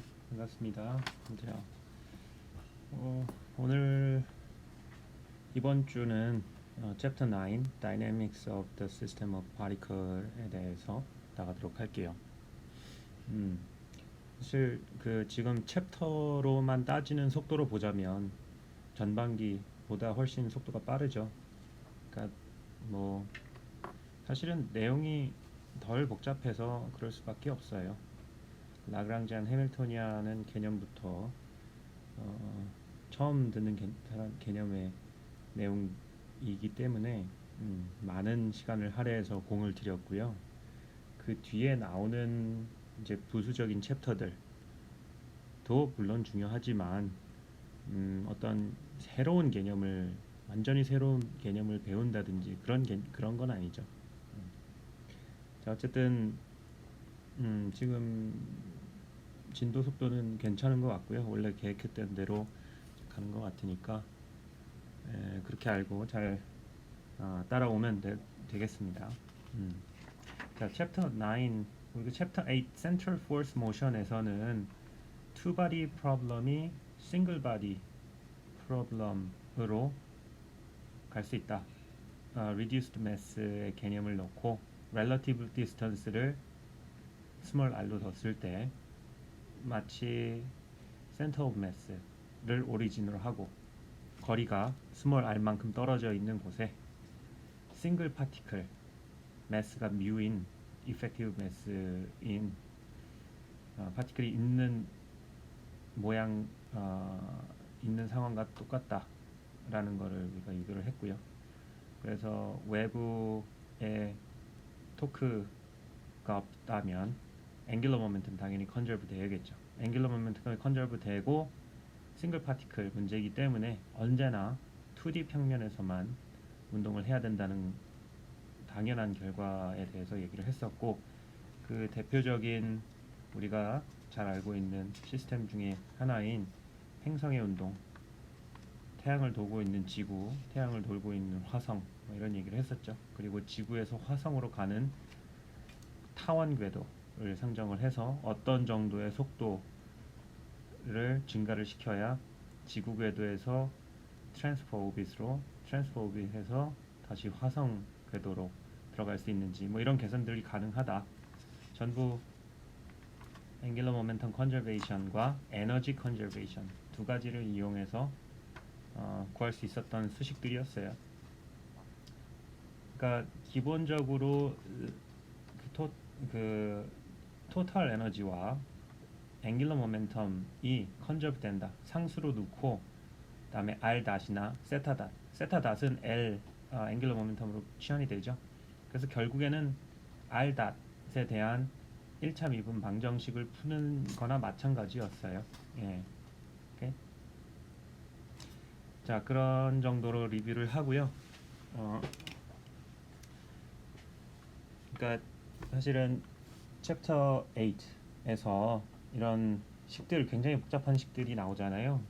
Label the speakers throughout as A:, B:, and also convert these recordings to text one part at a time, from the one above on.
A: 네, 반갑습니다. 안돼요. 오늘 이번 주는 Chapter 9, Dynamics of the System of Particle에 대해서 나가도록 할게요. 사실 그 지금 챕터로만 따지는 속도로 보자면 전반기보다 훨씬 속도가 빠르죠. 그러니까 뭐 사실은 내용이 덜 복잡해서 그럴 수밖에 없어요. 라그랑지안 해밀토니안은 개념부터 처음 듣는 개념의 내용이기 때문에 많은 시간을 할애해서 공을 들였고요. 그 뒤에 나오는 이제 부수적인 챕터들도 물론 중요하지만 어떤 완전히 새로운 개념을 배운다든지 그런 건 아니죠. 자, 어쨌든 지금 진도 속도는 괜찮은 것 같고요. 원래 계획했던 대로 가는 것 같으니까 그렇게 알고 잘 따라오면 되겠습니다. 자, 챕터 9 그리고 챕터 8 Central Force Motion에서는 two body problem이 single body problem으로 갈 수 있다. reduced mass의 개념을 넣고 relative distance를 small r로 뒀을 때 마치 center of mass를 오리진으로 하고 거리가 small r만큼 떨어져 있는 곳에 single particle mass가 mu인 effective mass인 파티클이 있는 모양 있는 상황과 똑같다라는 거를 우리가 유도를 했고요. 그래서 외부에 토크가 없다면 앵귤러 모멘텀 당연히 컨저브 되겠죠. 앵귤러 모멘텀이 컨저브 되고 싱글 파티클 문제이기 때문에 언제나 2D 평면에서만 운동을 해야 된다는 당연한 결과에 대해서 얘기를 했었고, 그 대표적인 우리가 잘 알고 있는 시스템 중에 하나인 행성의 운동, 태양을 돌고 있는 지구, 태양을 돌고 있는 화성, 뭐 이런 얘기를 했었죠. 그리고 지구에서 화성으로 가는 타원 궤도를 상정을 해서 어떤 정도의 속도를 증가를 시켜야 지구 궤도에서 트랜스퍼 오빗에서 다시 화성 궤도로 들어갈 수 있는지, 뭐 이런 계산들이 가능하다. 전부 앵귤러 모멘텀 컨저베이션과 에너지 컨저베이션 두 가지를 이용해서 구할 수 있었던 수식들이었어요. 그러니까 기본적으로 토탈 에너지와 앵귤러 모멘텀이 컨저브 된다. 상수로 넣고 그다음에 r-나 세타 닷은 l 앵귤러 모멘텀으로 치환이 되죠. 그래서 결국에는 r-에 대한 1차 미분 방정식을 푸는 거나 마찬가지였어요. 예. 오케이. 자, 그런 정도로 리뷰를 하고요. 그러니까 사실은 챕터 8에서 이런 식들, 굉장히 복잡한 식들이 나오잖아요.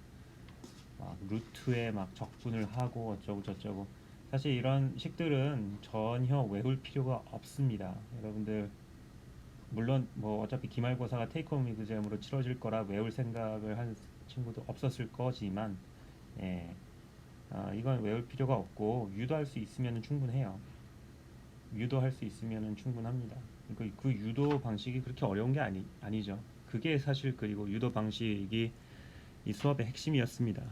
A: 막 루트에 막 적분을 하고 어쩌고 저쩌고. 사실 이런 식들은 전혀 외울 필요가 없습니다. 여러분들 물론 뭐 어차피 기말고사가 테이크홈 이그잼으로 치러질 거라 외울 생각을 한 친구도 없었을 거지만, 예, 이건 외울 필요가 없고 유도할 수 있으면 충분해요. 유도할 수 있으면 충분합니다. 그러니까 그 유도 방식이 그렇게 어려운 게 아니죠. 그게 사실, 그리고 유도 방식이 이 수업의 핵심이었습니다.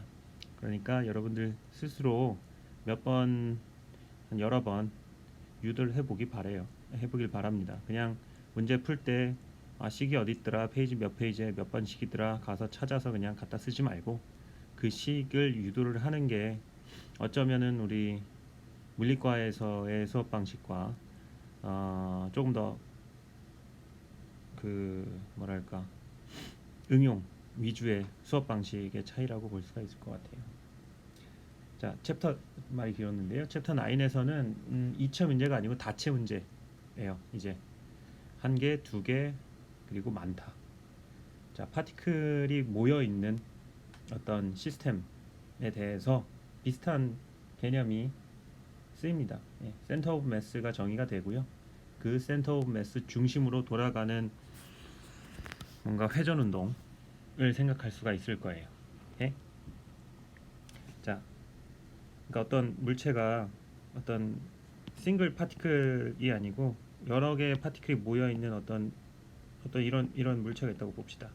A: 그러니까 여러분들 스스로 여러 번 유도를 해보길 바랍니다. 그냥 문제 풀 때 식이 어디 있더라, 페이지 몇 페이지에 몇 번 식이더라 가서 찾아서 그냥 갖다 쓰지 말고 그 식을 유도를 하는 게 어쩌면은 우리 물리과에서의 수업 방식과 조금 더 뭐랄까 응용 위주의 수업 방식의 차이라고 볼 수가 있을 것 같아요. 자, 챕터 많이 길었는데요. 챕터 9에서는 2차 문제가 아니고 다체 문제예요. 이제 한 개, 두 개, 그리고 많다. 자, 파티클이 모여 있는 어떤 시스템에 대해서 비슷한 개념이 쓰입니다. 센터 오브 매스가 정의가 되고요. 그 센터 오브 매스 중심으로 돌아가는 뭔가 회전 운동, 생각할 수가 있을 거예요. 오케이? 자, 그러니까 어떤 물체가 어떤 싱글 파티클이 아니고 여러 개의 파티클이 모여 있는 어떤 이런 물체가 있다고 봅시다.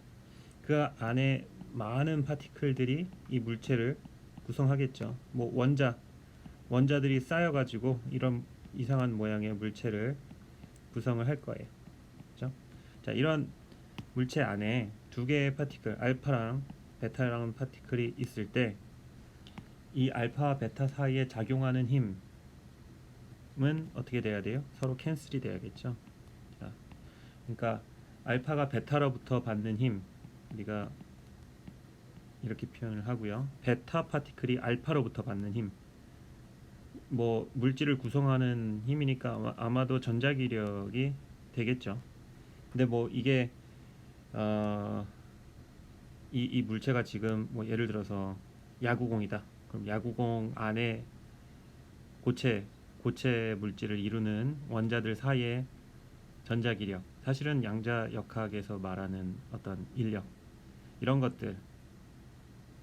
A: 그 안에 많은 파티클들이 이 물체를 구성하겠죠. 뭐 원자들이 쌓여가지고 이런 이상한 모양의 물체를 구성을 할 거예요. 그렇죠? 자, 이런 물체 안에 두 개의 파티클, 알파랑 베타라는 파티클이 있을 때 이 알파와 베타 사이에 작용하는 힘은 어떻게 돼야 돼요? 서로 캔슬이 돼야겠죠. 자, 그러니까 알파가 베타로부터 받는 힘, 우리가 이렇게 표현을 하고요. 베타 파티클이 알파로부터 받는 힘, 뭐 물질을 구성하는 힘이니까 아마도 전자기력이 되겠죠. 근데 뭐 이게 이 물체가 지금 뭐 예를 들어서 야구공이다. 그럼 야구공 안에 고체 물질을 이루는 원자들 사이의 전자기력, 사실은 양자역학에서 말하는 어떤 인력, 이런 것들,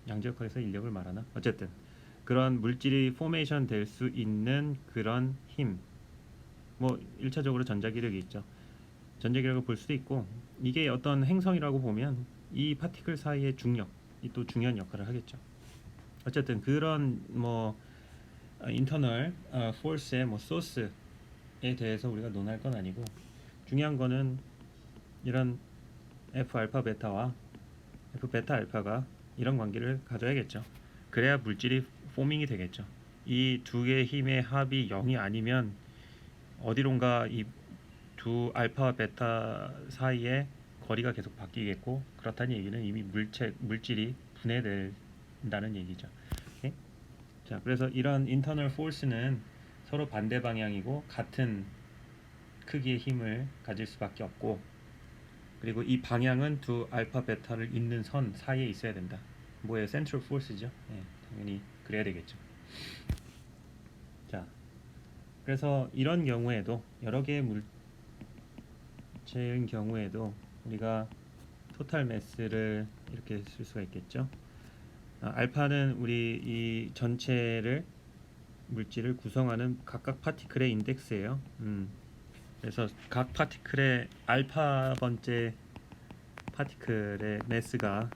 A: 양자역학에서 인력을 말하나? 어쨌든 그런 물질이 포메이션 될 수 있는 그런 힘, 뭐 1차적으로 전자기력이 있죠. 전자기력을 볼 수도 있고, 이게 어떤 행성이라고 보면 이 파티클 사이의 중력이 또 중요한 역할을 하겠죠. 어쨌든 그런 뭐 인터널 포스의 뭐 소스에 대해서 우리가 논할 건 아니고, 중요한 거는 이런 F 알파 베타와 F 베타 알파가 이런 관계를 가져야겠죠. 그래야 물질이 포밍이 되겠죠. 이 두 개의 힘의 합이 0이 아니면 어디론가 이 두 알파와 베타 사이의 거리가 계속 바뀌겠고, 그렇다는 얘기는 이미 물질이 분해된다는 얘기죠. 오케이? 자, 그래서 이런 인터널 포스는 서로 반대 방향이고 같은 크기의 힘을 가질 수밖에 없고, 그리고 이 방향은 두 알파 베타를 잇는 선 사이에 있어야 된다. 뭐예요? 센트럴 포스죠. 네, 당연히 그래야 되겠죠. 자, 그래서 이런 경우에도 여러 개의 물체인 경우에도 우리가 토탈 매스를 이렇게 쓸 수가 있겠죠. 알파는 우리 이 전체를 물질을 구성하는 각각 파티클의 인덱스예요. 그래서 각 파티클의 알파 번째 파티클의 매스가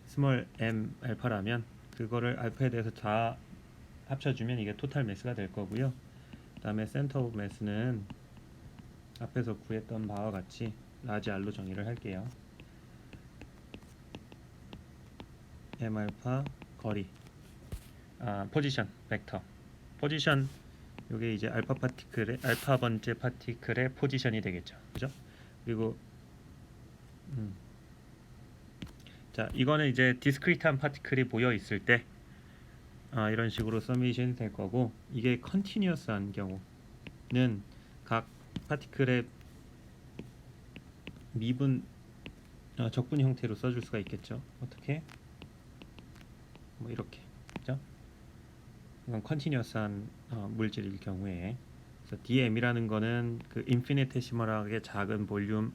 A: 스몰 m 알파라면 그거를 알파에 대해서 다 합쳐주면 이게 토탈 매스가 될 거고요. 그 다음에 센터 오브 매스는 앞에서 구했던 바와 같이 라지 r로 정의를 할게요. m 알파 거리, 포지션 벡터, 포지션, 요게 이제 알파 번째 파티클의 포지션이 되겠죠. 그죠? 그리고 자, 이거는 이제 디스크리트한 파티클이 모여 있을 때 이런 식으로 서메이션이 될 거고, 이게 컨티뉴어스한 경우는 각 파티클의 미분 적분 형태로 써줄 수가 있겠죠. 어떻게? 뭐 이렇게, 그죠? 이건 컨티뉴어스한 물질일 경우에, 그래서 DM이라는 거는 그 인피니테시멀하게 작은 볼륨이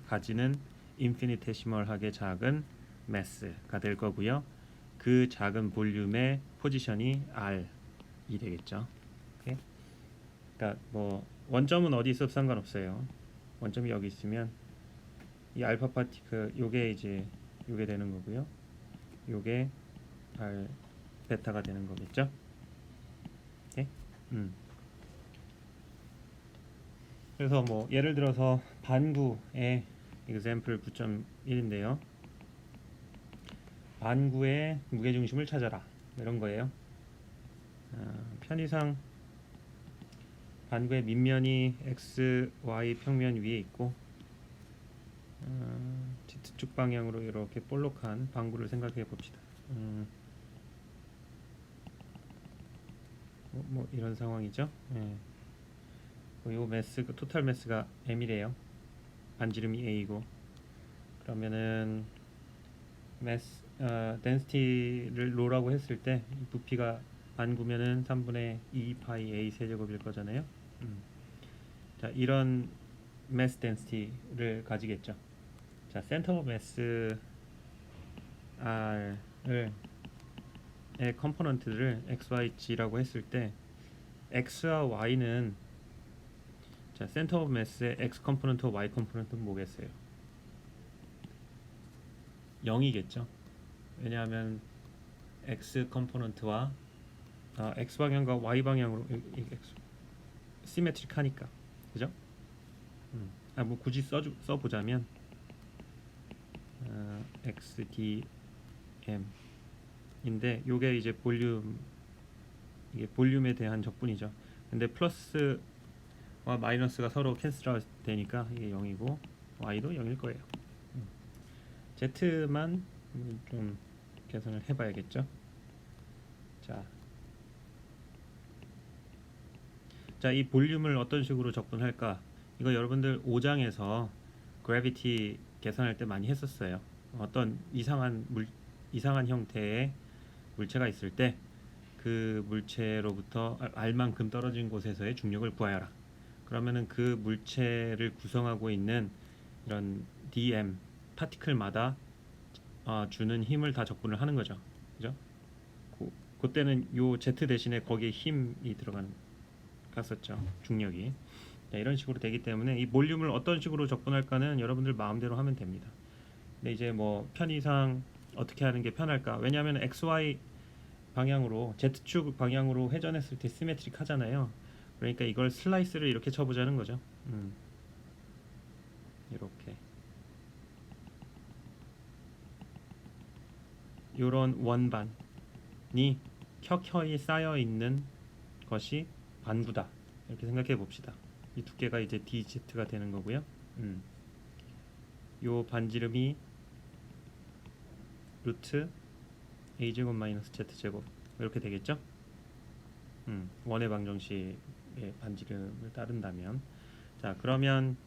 A: 가지는 인피니테시멀하게 작은 매스가 될 거고요. 그 작은 볼륨의 포지션이 R이 되겠죠. 오케이? 그러니까 뭐 원점은 어디 있어도 상관없어요. 원점이 여기 있으면 이 알파 파티클 요게 이제 요게 되는 거고요. 요게 R 베타가 되는 거겠죠. 오케이? 그래서 뭐 예를 들어서 반구의 example 9.1인데요. 반구의 무게중심을 찾아라, 이런 거예요. 편의상 반구의 밑면이 x, y 평면 위에 있고 Z축 방향으로 이렇게 볼록한 반구를 생각해 봅시다. 뭐 이런 상황이죠. 요 매스, 토탈 매스가 m이래요. 반지름이 a이고, 그러면은 매스 덴시티를 로라고 했을 때 부피가 반구면은 3분의 2 파이 a 세제곱일 거잖아요. 자, 이런 매스 덴시티를 가지겠죠. 자, 센터 오브 매스 R을 의 컴포넌트를 x, y, g라고 했을 때 x와 y는 자, 센터 오브 매스의 x 컴포넌트와 y 컴포넌트는 뭐겠어요? 0이겠죠. 왜냐하면 x 컴포넌트와 x 방향과 y 방향으로 시메트릭하니까, 그죠? 뭐 굳이 써보자면 xdm인데 요게 이제 이게 볼륨에 대한 적분이죠. 근데 플러스와 마이너스가 서로 캔슬 되니까 이게 0이고 y도 0일 거예요. z만 좀 계산을 해봐야겠죠. 자, 이 볼륨을 어떤 식으로 적분할까? 이거 여러분들 5장에서 그래비티 계산할 때 많이 했었어요. 어떤 이상한 형태의 물체가 있을 때 그 물체로부터 R만큼 떨어진 곳에서의 중력을 구하여라. 그러면은 그 물체를 구성하고 있는 이런 dm 파티클마다 주는 힘을 다 적분을 하는 거죠. 그죠? 그때는 요 z 대신에 거기에 힘이 갔었죠. 중력이. 자, 이런 식으로 되기 때문에 이 볼륨을 어떤 식으로 적분할까는 여러분들 마음대로 하면 됩니다. 근데 이제 뭐 편의상 어떻게 하는 게 편할까? 왜냐하면 XY 방향으로 Z축 방향으로 회전했을 때 시메트릭 하잖아요. 그러니까 이걸 슬라이스를 이렇게 쳐보자는 거죠. 이렇게 요런 원반이 켜켜이 쌓여 있는 것이 반구다. 이렇게 생각해 봅시다. 이 두께가 이제 DZ가 되는 거고요. 요 반지름이 루트 a제곱 마이너스 z제곱 이렇게 되겠죠. 원의 방정식의 반지름을 따른다면, 자, 그러면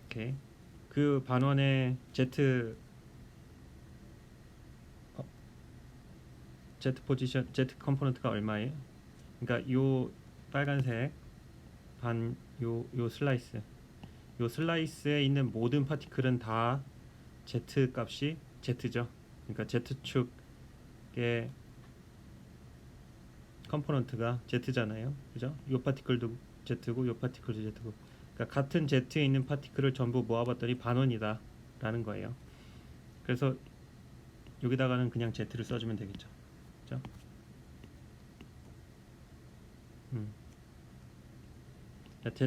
A: 이렇게 그 반원의 z 포지션 z 컴포넌트가 얼마예요? 그러니까 요 빨간색 요 슬라이스에 있는 모든 파티클은 다 z 값이 z죠. 그러니까 z축의 컴포넌트가 z잖아요. 그죠? 요 파티클도 z고 요 파티클도 z고. 그러니까 같은 z에 있는 파티클을 전부 모아봤더니 반원이다 라는 거예요. 그래서 여기다가는 그냥 z를 써주면 되겠죠. 그죠?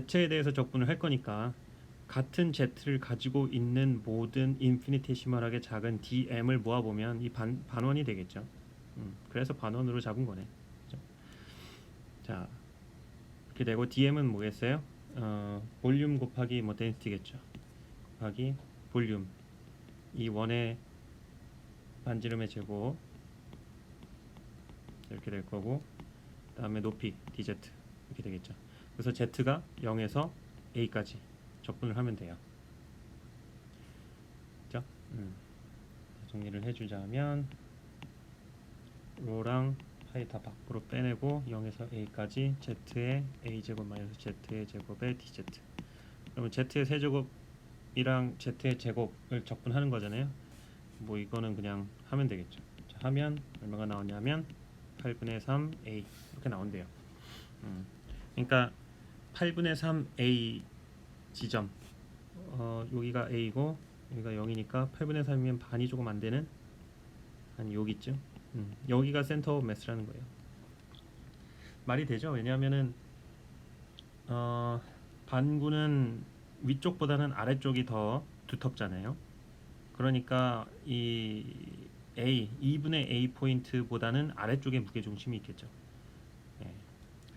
A: z에 대해서 적분을 할 거니까 같은 z를 가지고 있는 모든 인피니테시멀하게 작은 dm을 모아보면 이 반원이 되겠죠. 그래서 반원으로 잡은 거네. 그죠? 자, 이렇게 되고 dm은 뭐겠어요? 볼륨 곱하기 뭐 덴시티겠죠. 곱하기 볼륨, 이 원의 반지름의 제곱 이렇게 될 거고, 그 다음에 높이 dz 이렇게 되겠죠. 그래서 z가 0에서 a까지 적분을 하면 돼요. 그죠? 정리를 해주자면 로랑 파이 다 밖으로 빼내고 0에서 a까지 z의 a제곱 마이너스 z의 제곱의 dz. 그러면 z의 세제곱이랑 z의 제곱을 적분하는 거잖아요. 뭐 이거는 그냥 하면 되겠죠. 자, 하면 얼마가 나오냐면 8분의 3a 이렇게 나온대요. 그러니까 8분의 3a 지점, 여기가 a고 여기가 0이니까 8분의 3이면 반이 조금 안 되는 한 여기쯤. 여기가 센터 오브 매스라는 거예요. 말이 되죠? 왜냐하면은 반구는 위쪽보다는 아래쪽이 더 두텁잖아요. 그러니까 이 a 2분의 a 포인트보다는 아래쪽에 무게 중심이 있겠죠. 예,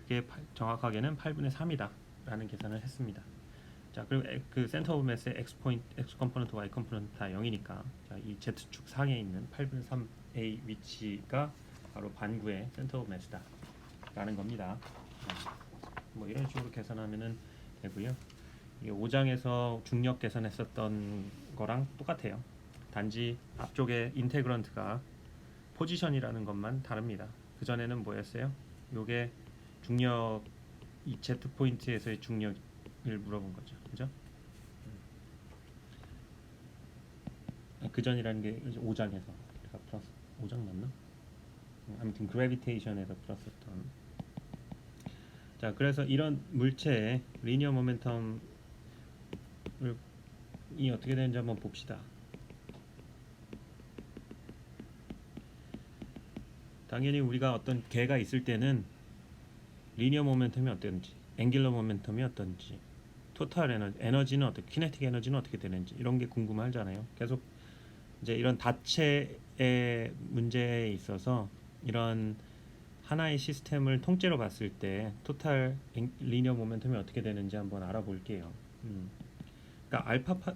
A: 그게 정확하게는 8분의 3이다 라는 계산을 했습니다. 자, 그리고 그 센터 오브 매스의 x 컴포넌트, y 컴포넌트 다 0이니까 자, 이 z축 상에 있는 8분의 3a 위치가 바로 반구의 센터 오브 매스다 라는 겁니다. 뭐 이런 식으로 계산하면은 되고요. 이게 5장에서 중력 계산했었던 거랑 똑같아요. 단지 앞쪽에 인테그런트가 포지션이라는 것만 다릅니다. 그 전에는 뭐였어요? 요게 중력, 이 z 포인트에서의 중력을 물어본 거죠. 그죠? 그 전이라는 게 5장에서 제가 플러스 5장 맞나? 아무튼 그래비테이션에서 풀었었던. 자, 그래서 이런 물체의 리니어 모멘텀이 어떻게 되는지 한번 봅시다. 당연히 우리가 어떤 개가 있을 때는 리니어 모멘텀이 어떤지, 앵귤러 모멘텀이 어떤지, 토탈 에너지는 어떻게, 키네틱 에너지는 어떻게 되는지 이런 게 궁금하잖아요. 계속 이제 이런 다체의 문제에 있어서 이런 하나의 시스템을 통째로 봤을 때 토탈 리니어 모멘텀이 어떻게 되는지 한번 알아볼게요. 그러니까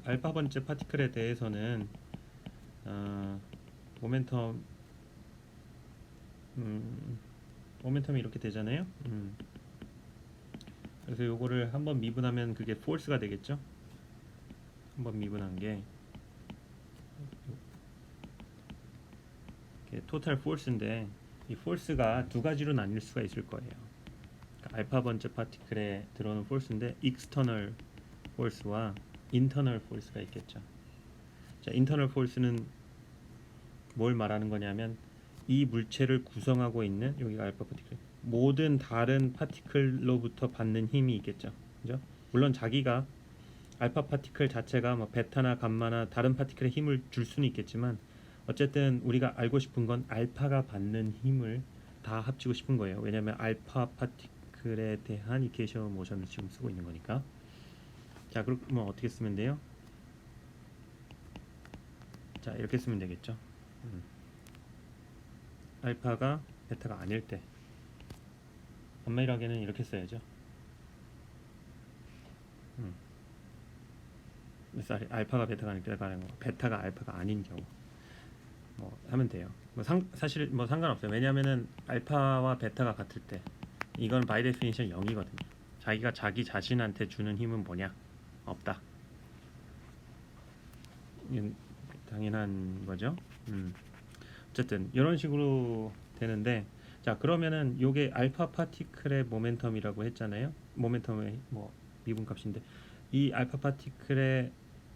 A: 알파 번째 파티클에 대해서는 모멘텀 모멘텀이 이렇게 되잖아요. 그래서 요거를 한번 미분하면 그게 포스가 되겠죠. 한번 미분한 게 토탈 포스인데 이 포스가 두 가지로 나뉠 수가 있을 거예요. 그러니까 알파 번째 파티클에 들어오는 포스인데 익스터널 포스와 인터널 포스가 있겠죠. 자, 인터널 포스는 뭘 말하는 거냐면 이 물체를 구성하고 있는 여기가 알파 파티클 모든 다른 파티클로부터 받는 힘이 있겠죠. 그죠? 물론 자기가 알파 파티클 자체가 뭐 베타나 감마나 다른 파티클에 힘을 줄 수는 있겠지만 어쨌든 우리가 알고 싶은 건 알파가 받는 힘을 다 합치고 싶은 거예요. 왜냐하면 알파 파티클에 대한 이퀘이션 모션을 지금 쓰고 있는 거니까. 자, 그러면 어떻게 쓰면 돼요? 자, 이렇게 쓰면 되겠죠. 알파가 베타가 아닐 때 엄밀하게는 이렇게 써야죠. 알파가 베타가 아닐 때가 아니고 베타가 알파가 아닌 경우 뭐 하면 돼요. 사실 뭐 상관없어요. 왜냐하면은 알파와 베타가 같을 때 이건 바이 데피니션 0이거든요. 자기가 자기 자신한테 주는 힘은 뭐냐? 없다. 이건 당연한 거죠. 어쨌든 이런 식으로 되는데, 자, 그러면은 요게 알파 파티클의 모멘텀이라고 했잖아요. 모멘텀의 뭐 미분값인데 이 알파 파티클의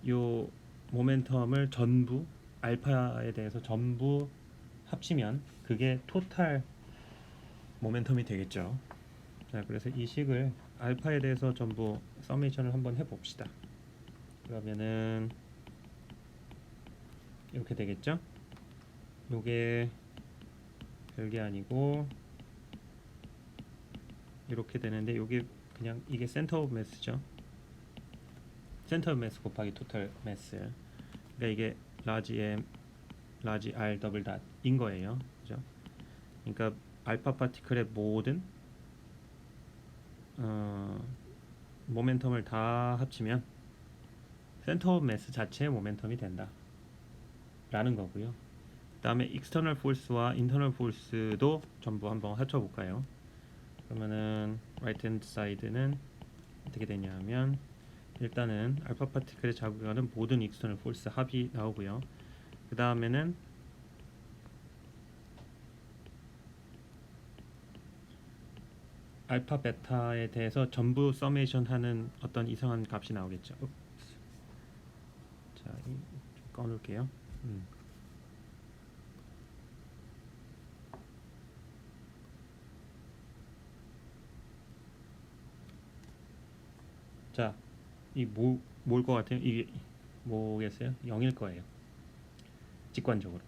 A: 요 모멘텀을 전부 알파에 대해서 전부 합치면 그게 토탈 모멘텀이 되겠죠. 자, 그래서 이 식을 알파에 대해서 전부 서메이션을 한번 해봅시다. 그러면은 이렇게 되겠죠. 요게 별게 아니고 이렇게 되는데 요게 그냥 이게 센터 오브 매스죠. 센터 오브 매스 곱하기 토탈 매스. 그러니까 이게 라지 M, 라지 R 더블 닷인 거예요. 그죠? 그러니까 알파 파티클의 모든 모멘텀을 다 합치면 센터 오브 매스 자체의 모멘텀이 된다 라는 거고요. 그 다음에 익스터널 포스와 인터널 포스도 전부 한번 합쳐볼까요? 그러면은 right hand side는 어떻게 되냐면 일단은 알파 파티클에 작용하는 모든 익스터널 포스 합이 나오고요. 그 다음에는 알파 베타에 대해서 전부 서메이션 하는 어떤 이상한 값이 나오겠죠. 자, 좀 꺼놓을게요. 자, 이 뭘 것 같아요? 이게 뭐겠어요? 0일 거예요. 직관적으로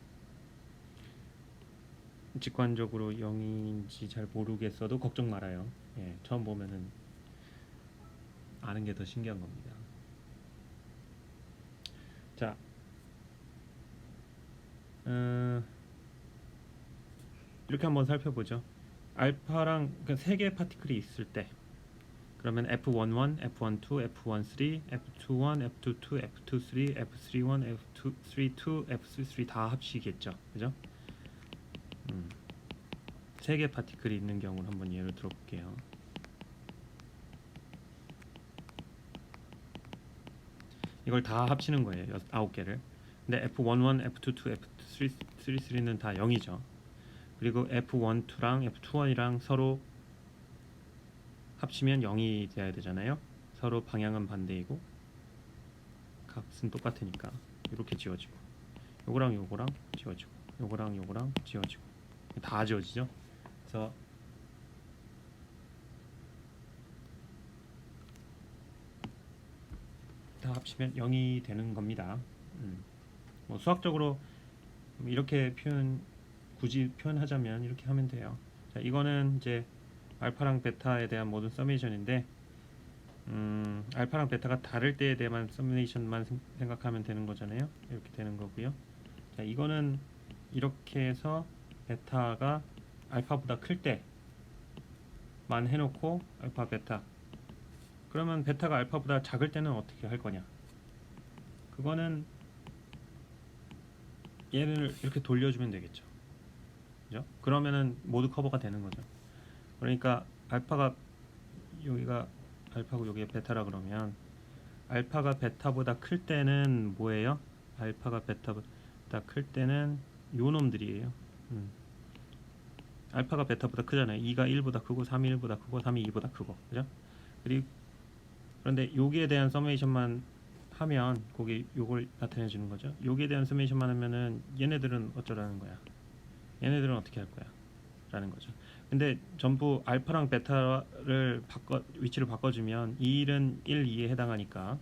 A: 0인지 잘 모르겠어도 걱정 말아요. 예, 처음 보면은 아는 게 더 신기한 겁니다. 자, 이렇게 한번 살펴보죠. 알파랑 그러니까 세 개의 파티클이 있을 때 그러면 F11, F12, F13, F21, F22, F23, F31, F32, F33 다 합치겠죠. 그죠? 세 개 파티클이 있는 경우를 한번 예를 들어볼게요. 이걸 다 합치는 거예요. 9개를. 근데 F11, F22, F33는 다 0이죠. 그리고 F12랑 F21이랑 서로 합치면 0이 돼야 되잖아요. 서로 방향은 반대이고 값은 똑같으니까 이렇게 지워지고 요거랑 요거랑 지워지고, 요거랑 요거랑 지워지고, 다 지워지죠. 그래서 다 합치면 0이 되는 겁니다. 뭐 수학적으로 이렇게 굳이 표현하자면 이렇게 하면 돼요. 자, 이거는 이제 알파랑 베타에 대한 모든 서메이션인데, 알파랑 베타가 다를 때에 대한 서메이션만 생각하면 되는 거잖아요. 이렇게 되는 거고요. 자, 이거는 이렇게 해서 베타가 알파보다 클 때만 해놓고 알파 베타. 그러면 베타가 알파보다 작을 때는 어떻게 할 거냐? 그거는 얘를 이렇게 돌려주면 되겠죠. 그죠? 그러면은 모두 커버가 되는 거죠. 그러니까 알파가 여기가 알파고 여기가 베타라 그러면 알파가 베타보다 클 때는 뭐예요? 알파가 베타보다 클 때는 요 놈들이에요. 알파가 베타보다 크잖아요. 2가 1보다 크고 3이 1보다 크고 3이 2보다 크고, 그죠? 그리고 그런데 여기에 대한 서메이션만 하면 거기 요걸 나타내 주는 거죠. 여기에 대한 서메이션만 하면은 얘네들은 어쩌라는 거야? 얘네들은 어떻게 할 거야? 라는 거죠. 근데 전부 알파랑 베타를 위치를 바꿔주면 1은 1, 2에 해당하니까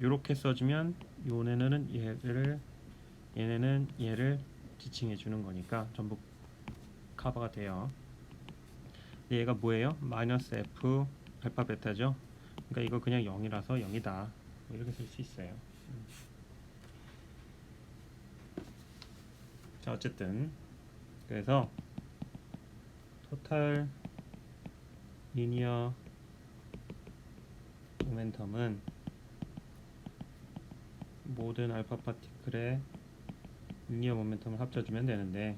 A: 요렇게 써주면 얘네는 얘를 지칭해 주는 거니까 전부 커버가 돼요. 얘가 뭐예요? 마이너스 F 알파 베타죠. 그러니까 이거 그냥 0이라서 0이다. 뭐 이렇게 쓸 수 있어요. 자, 어쨌든 그래서 토탈 리니어 모멘텀은 모든 알파 파티클의 리니어 모멘텀을 합쳐주면 되는데,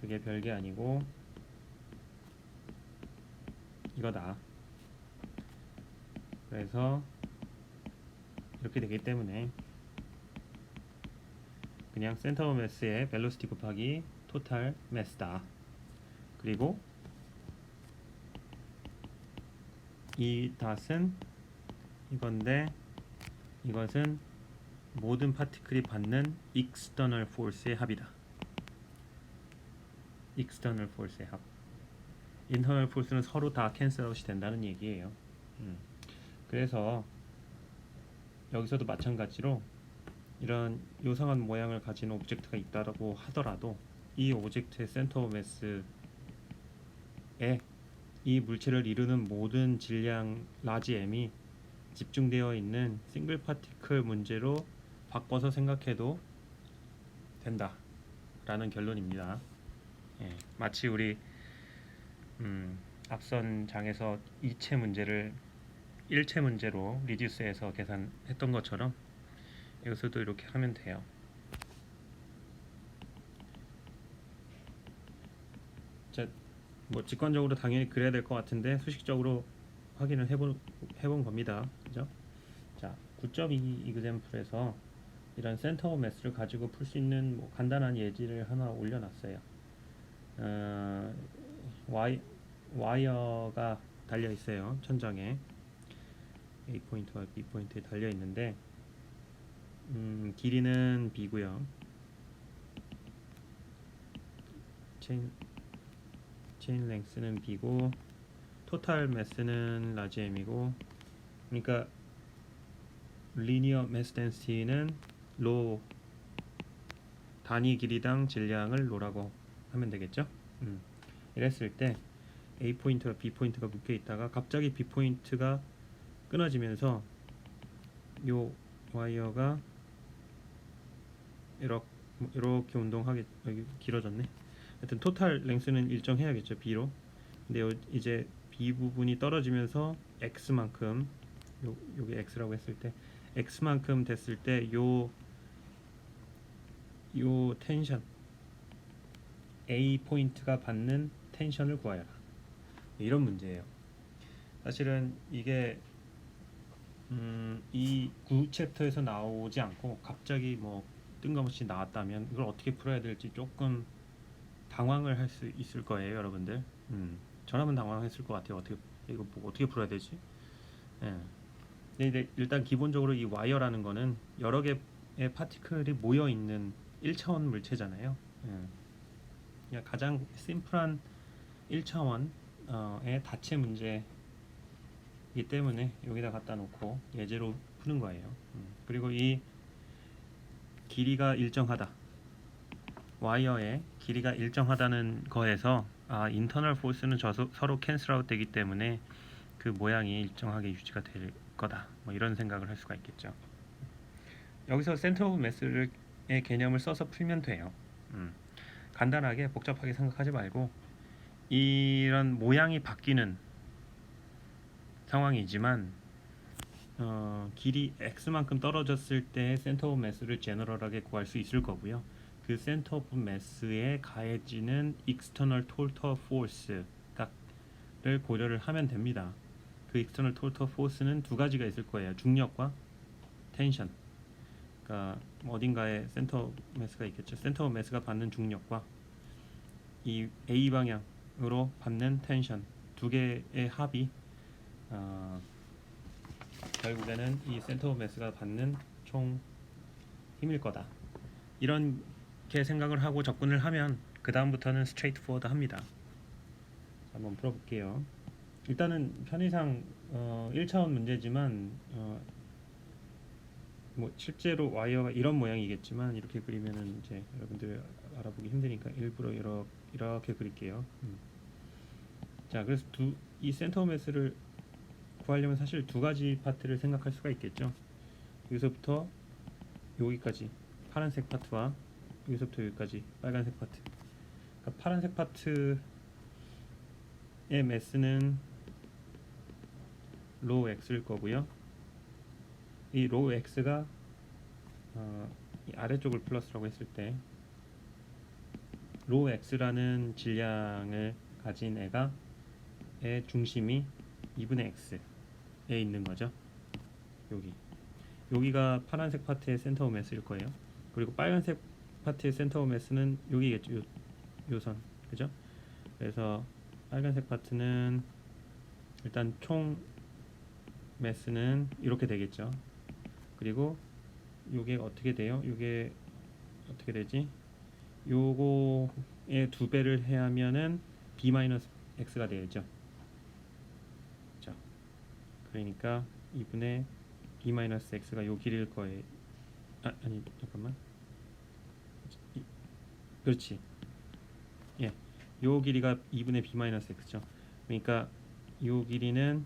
A: 그게 별게 아니고 이거다. 그래서 이렇게 되기 때문에 그냥 센터 오브 매스의 벨로시티 곱하기 토탈 매스다. 그리고 이 닷은 이건데, 이것은 모든 파티클이 받는 external force의 합이다. external force의 합. internal force는 서로 다 캔슬아웃이 된다는 얘기예요. 그래서 여기서도 마찬가지로 이런 요상한 모양을 가진 오브젝트가 있다고 하더라도 이 오브젝트의 센터 오브 매스에 이 물체를 이루는 모든 질량 라지 m이 집중되어 있는 싱글 파티클 문제로 바꿔서 생각해도 된다 라는 결론입니다. 예, 마치 우리 앞선 장에서 이체 문제를 일체 문제로 리듀스해서 계산했던 것처럼 여기서도 이렇게 하면 돼요. 자, 뭐 직관적으로 당연히 그래야 될 것 같은데 수식적으로 확인을 해본 겁니다. 그죠? 자, 9.2 이그젬플에서 이런 센터 오브 매스를 가지고 풀 수 있는 뭐 간단한 예지를 하나 올려놨어요. 와이어가 달려 있어요. 천장에 A 포인트와 B 포인트에 달려 있는데, 길이는 B고요. 체인 랭스는 B고, 토탈 매스는 라지 M이고, 그러니까 리니어 매스 덴시티는 로, 단위 길이당 질량을 로라고 하면 되겠죠. 이랬을 때 A 포인트와 B 포인트가 묶여 있다가 갑자기 B 포인트가 끊어지면서 요 와이어가 이렇게 운동하게, 여기 길어졌네. 하여튼 토탈 랭스는 일정해야겠죠, B로. 근데 이제 B 부분이 떨어지면서 X만큼, 여기 X라고 했을 때 X만큼 됐을 때 요 텐션, A 포인트가 받는 텐션을 구하여라. 이런 문제예요. 사실은 이게 이 9챕터에서 나오지 않고 갑자기 뭐 뜬금없이 나왔다면 이걸 어떻게 풀어야 될지 조금 당황을 할 수 있을 거예요, 여러분들. 저라면 당황했을 것 같아요. 이거 보고 어떻게 풀어야 되지? 예. 근데 일단 기본적으로 이 와이어라는 거는 여러 개의 파티클이 모여 있는 1차원 물체잖아요. 예. 그냥 가장 심플한 1차원의 다체 문제이기 때문에 여기다 갖다 놓고 예제로 푸는 거예요. 그리고 이 길이가 일정하다. 와이어의 길이가 일정하다는 거에서 인터널 포스는 서로 캔슬 아웃 되기 때문에 그 모양이 일정하게 유지가 될 거다. 뭐 이런 생각을 할 수가 있겠죠. 여기서 센터 오브 매스의 개념을 써서 풀면 돼요. 간단하게 복잡하게 생각하지 말고 이런 모양이 바뀌는 상황이지만 길이 x만큼 떨어졌을 때 센터 오브 매스를 제너럴하게 구할 수 있을 거고요. 그 센터 오브 매스에 가해지는 external total force를 고려를 하면 됩니다. 그 external total force는 두 가지가 있을 거예요. 중력과 텐션. 그러니까 어딘가에 센터 매스가 있겠죠. 센터 매스가 받는 중력과 이 A 방향으로 받는 텐션 두 개의 합이 결국에는 이 센터 매스가 받는 총 힘일 거다. 이렇게 생각을 하고 접근을 하면 그 다음부터는 스트레이트 포워드 합니다. 한번 풀어볼게요. 일단은 편의상 1차원 문제지만 뭐 실제로 와이어가 이런 모양이겠지만 이렇게 그리면은 이제 여러분들 알아보기 힘드니까 일부러 이렇게 그릴게요. 자, 그래서 이 센터 매스를 구하려면 사실 두 가지 파트를 생각할 수가 있겠죠. 여기서부터 여기까지 파란색 파트와 여기서부터 여기까지 빨간색 파트. 그러니까 파란색 파트의 매스는 로우 x일 거고요. 이 로우 x가 이 아래쪽을 플러스라고 했을 때 로우 x라는 질량을 가진 애가 의 중심이 2분의 x에 있는 거죠. 여기가 파란색 파트의 센터 오브 매스일 거예요. 그리고 빨간색 파트의 센터 오브 매스는 여기겠죠. 요 선, 그죠? 그래서 빨간색 파트는 일단 총 매스는 이렇게 되겠죠. 그리고 요게 어떻게 돼요? 요게 어떻게 되지? 요거의 두 배를 해야면은 b-x가 되겠죠. 그죠? 그러니까 2분의 b-x가 요 길이일 거예요. 아니 잠깐만. 그렇지. 예, 요 길이가 2분의 b-x죠. 그러니까 요 길이는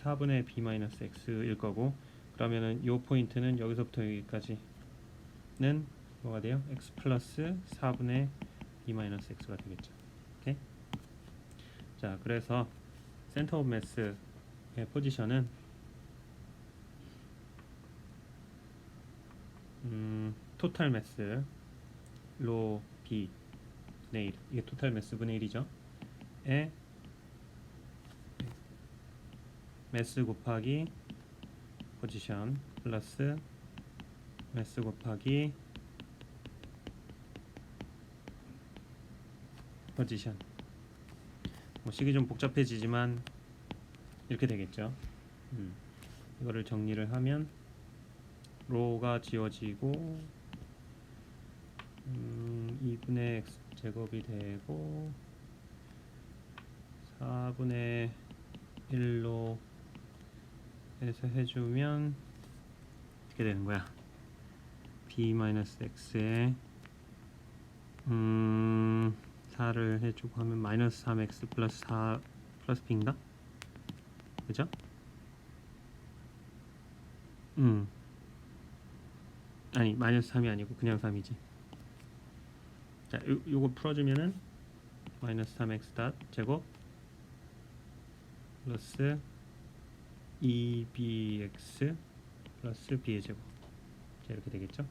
A: 4분의 b-x일 거고, 그러면은 요 포인트는 여기서부터 여기까지는 뭐가 돼요? x 플러스 4분의 b-x가 되겠죠. 오케이? 자, 그래서 센터 오브 매스의 포지션은 토탈 매스 로 b 분의 1, 이게 토탈 매스 분의 1이죠. 에 매스 곱하기 포지션 플러스 매스 곱하기 포지션. 뭐 식이 좀 복잡해지지만 이렇게 되겠죠. 이거를 정리를 하면 로가 지워지고 2분의 x 제곱이 되고 4분의 1로 해서 해주면 어떻게 되는 거야? b-x에 4를 해주고 하면 마이너스 3x 플러스 4 플러스 b인가? 그죠? 아니 마이너스 3이 아니고 그냥 3이지. 자, 요거 풀어주면은 마이너스 3x 닷 제곱 플러스 2bx 플러스 b의 제곱. 자, 이렇게 되겠죠.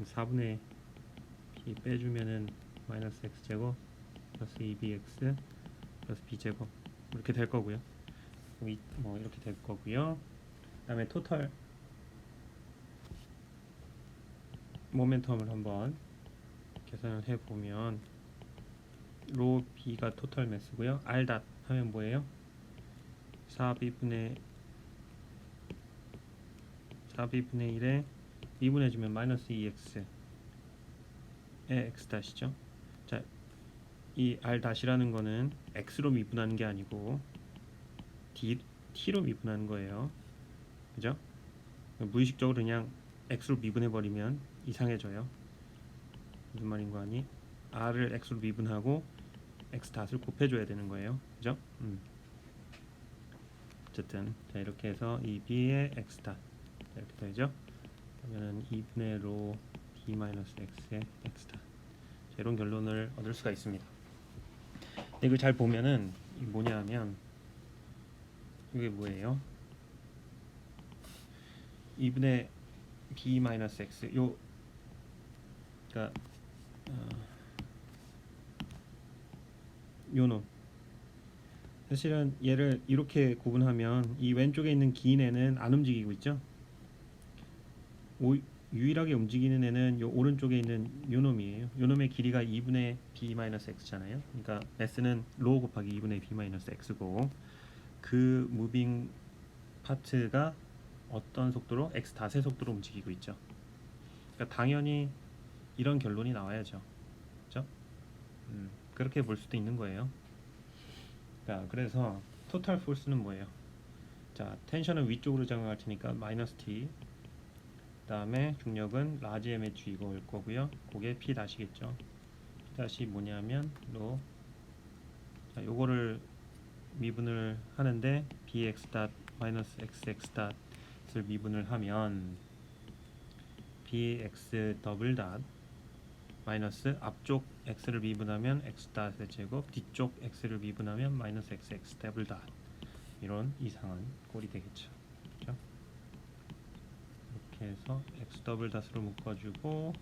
A: 4분의 b 빼주면은 마이너스 x 제곱 플러스 2bx 플러스 b 제곱 이렇게 될 거고요. 뭐 이렇게 될 거고요. 그다음에 토탈 모멘텀을 한번 계산을 해보면 로 b가 토탈 매스고요. r 닷 하면 뭐예요? 4b분의 4b분의 1에 미분해주면 마이너스 2x의 x 다시죠. 자, 이 r 다시라는 거는 x로 미분하는 게 아니고 t로 미분하는 거예요. 그죠? 무의식적으로 그냥 x로 미분해 버리면 이상해져요. 무슨 말인 거 아니? r을 x로 미분하고 x 닷을 곱해줘야 되는 거예요. 그죠? 어쨌든 자, 이렇게 해서 이 b의 x 닷 이렇게 되죠. 그러면은 2분의 로 b-x의 x 닷 이런 결론을 얻을 수가 있습니다. 근데 이걸 잘 보면은 이게 뭐냐 하면 이게 뭐예요? 2분의 b-x 요 그러니까 요놈 사실은 얘를 이렇게 구분하면 이 왼쪽에 있는 긴 애는 안 움직이고 있죠. 유일하게 움직이는 애는 요 오른쪽에 있는 요놈이에요. 요놈의 길이가 2분의 b-x잖아요. 그러니까 s는 로 곱하기 2분의 b-x고 그 무빙 파트가 어떤 속도로? x 닷의 속도로 움직이고 있죠. 그러니까 당연히 이런 결론이 나와야죠. 그렇죠? 그렇게 볼 수도 있는 거예요. 자, 그래서 토탈 포스는 뭐예요? 자, 텐션은 위쪽으로 작용할 테니까 마이너스 t. 그다음에 중력은 라지 mh 이거일 거고요. 그게 p 다시겠죠. p 다시 뭐냐면 로. 자, 요거를 미분을 하는데 bx 닷 마이너스 xx 닷을 미분을 하면 bx 더블 닷 마이너스 앞쪽 x를 미분하면 x 닷의 제곱, 뒤쪽 x를 미분하면 마이너스 xx 더블 닷 이런 이상한 꼴이 되겠죠. 그렇죠? 이렇게 해서 x 더블 닷으로 묶어주고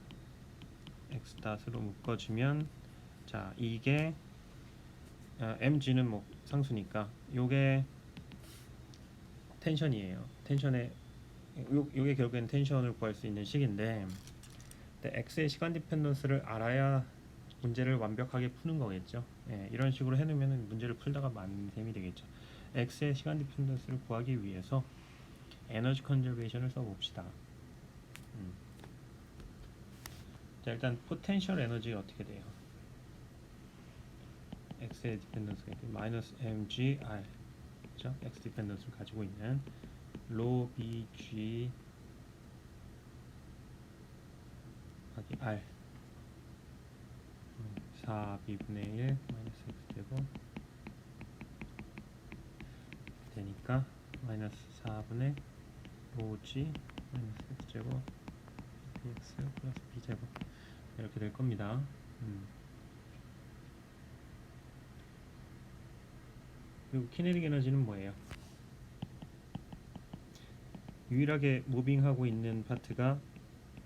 A: x 닷으로 묶어주면 자 이게 mg는 뭐 상수니까 요게 텐션이에요. 텐션의 요게 결국엔 텐션을 구할 수 있는 식인데 x의 시간 디펜던스를 알아야 문제를 완벽하게 푸는 거겠죠. 예, 이런 식으로 해놓으면 문제를 풀다가 많은 셈이 되겠죠. x의 시간 디펜던스를 구하기 위해서 에너지 컨저베이션을 써봅시다. 자, 일단 포텐셜 에너지가 어떻게 돼요? x의 디펜던스가 마이너스 mgr 그렇죠? x 디펜던스를 가지고 있는 로 bg r 4b분의 1 마이너스 x제곱 되니까 마이너스 4분의 로g 마이너스 x제곱 bx 플러스 b제곱 이렇게 될 겁니다. 그리고 키네틱 에너지는 뭐예요? 유일하게 무빙하고 있는 파트가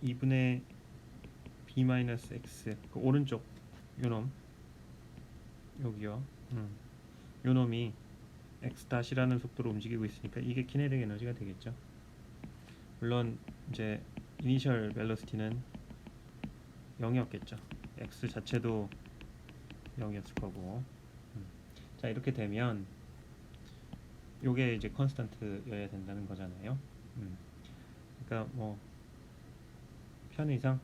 A: 2분의 b-x 그 오른쪽 요놈 여기요. 요놈이 x 다시라는 속도로 움직이고 있으니까 이게 키네틱 에너지가 되겠죠. 물론 이제 이니셜 벨로시티는 0이었겠죠. x 자체도 0이었을 거고. 자, 이렇게 되면 요게 이제 컨스턴트여야 된다는 거잖아요. 그러니까 뭐 편의상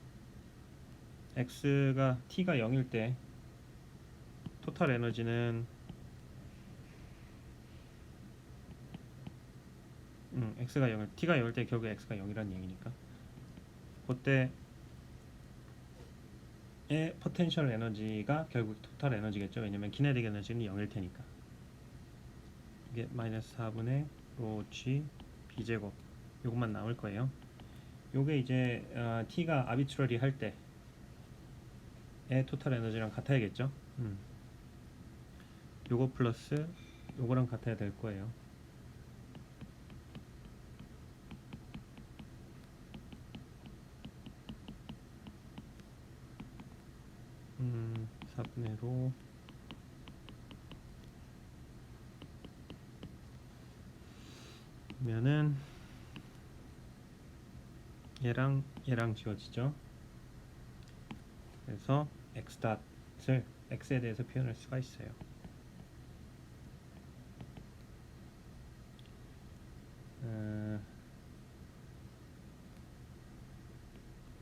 A: x가 t가 0일 때 토탈 에너지는 x가 0일 t가 0일 때 결국 x가 0이라는 얘기니까 그때의 포텐셜 에너지가 결국 토탈 에너지겠죠. 왜냐면 키네틱 에너지는 0일 테니까 이게 마이너스 4분의 로 g b제곱 요것만 나올 거예요. 요게 이제 t가 아비트러리 할 때의 토탈 에너지랑 같아야겠죠. 요거 플러스 요거랑 같아야 될 거예요. 4분의 로 그러면은 얘랑 지워지죠. 그래서 x 닷을 x에 대해서 표현할 수가 있어요.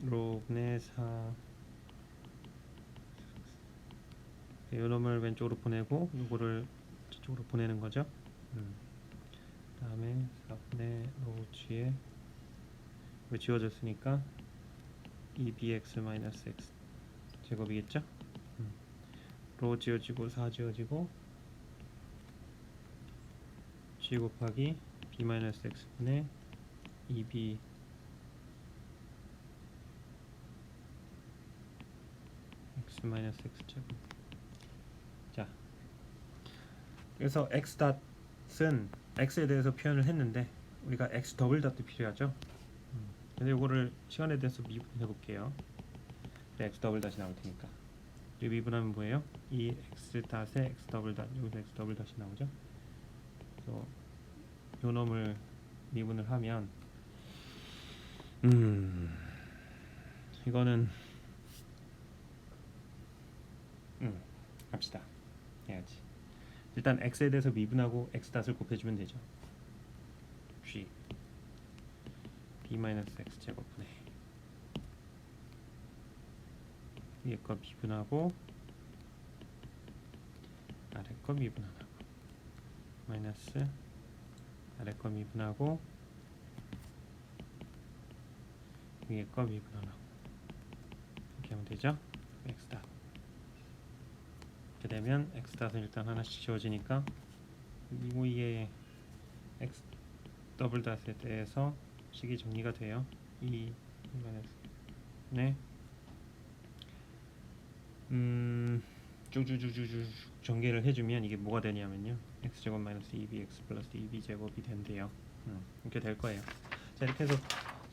A: 로그네 4 요놈을 왼쪽으로 보내고 요거를 저쪽으로 보내는 거죠. 다음에 4분의 로 G에 이거 지워졌으니까 2bx-x 제곱이겠죠. 로 지워지고 4 지워지고 G 곱하기 b-x분의 2b x-x 제곱. 자, 그래서 x 닷은 x에 대해서 표현을 했는데 우리가 x 더블 닷도 필요하죠. 근데 이거를 시간에 대해서 미분해 볼게요. x 더블 닷이 나올 테니까. 이 미분하면 뭐예요? 이 x 닷에 x 더블 닷, 여기서 x 더블 닷이 나오죠. 그래서 요 놈을 미분을 하면 이거는 합시다. 해야지. 일단 x에 대해서 미분하고 x 닷을 곱해주면 되죠. g b-x 제곱분의 위에 거 미분하고 아래 거 미분하고 마이너스 아래 거 미분하고 위에 거 미분하고 이렇게 하면 되죠. x 닷 이렇게 되면 x 닷은 일단 하나씩 지워지니까 이게 x 더블 닷에 대해서 식이 정리가 돼요. 이 네. 쭉쭉쭉쭉 전개를 해주면 이게 뭐가 되냐면요, x제곱 마이너스 2bx 플러스 2b 제곱이 된대요. 이렇게 될 거예요. 자, 이렇게 해서